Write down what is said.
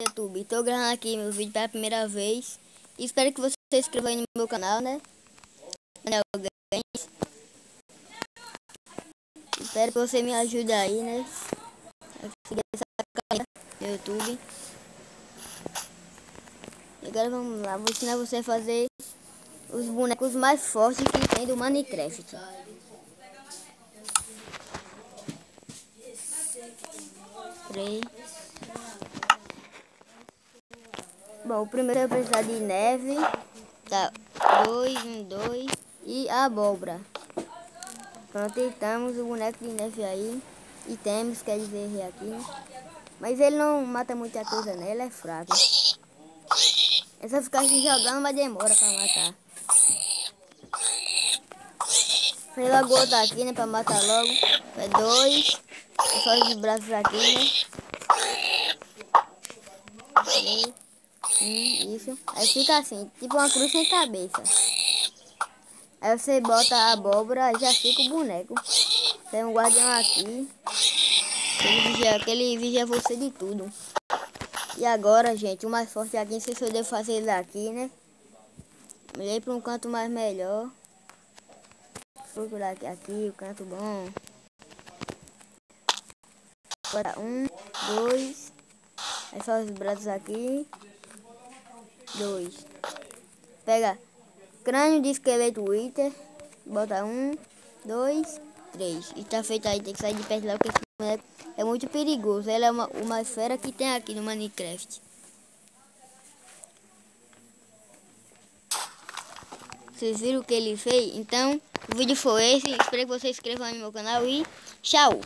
YouTube, tô gravando aqui meu vídeo pela primeira vez. Espero que você se inscreva aí no meu canal, né? Espero que você me ajude aí, né? A seguir essa canal no YouTube. E agora vamos lá, vou ensinar você a fazer os bonecos mais fortes que tem do Minecraft. Três. Bom, o primeiro vai precisar de neve, tá? 2 e abóbora. Pronto, estamos o boneco de neve aí. E temos, quer dizer, aqui. Mas ele não mata muita coisa, né? Ele é fraco. É só ficar aqui jogando, mas demora pra matar. Fez logo outro aqui, né? Pra matar logo. É 2. É só os braços aqui, né? 3. Isso. Aí fica assim, tipo uma cruz sem cabeça. Aí você bota a abóbora e já fica o boneco. Tem um guardião aqui. Que ele vigia você de tudo. E agora, gente, o mais forte aqui, não sei se eu devo fazer ele aqui, né? Olhei para um canto mais melhor. Procurar aqui, o canto bom. Agora 1, 2. É só os braços aqui. 2. Pega crânio de esqueleto Wither. Bota 1, 2, 3. E tá feito aí, tem que sair de perto lá, porque esse boneco é muito perigoso. Ele é o mais fera que tem aqui no Minecraft. Vocês viram o que ele fez? Então, o vídeo foi esse. Espero que vocês se inscrevam no meu canal e tchau!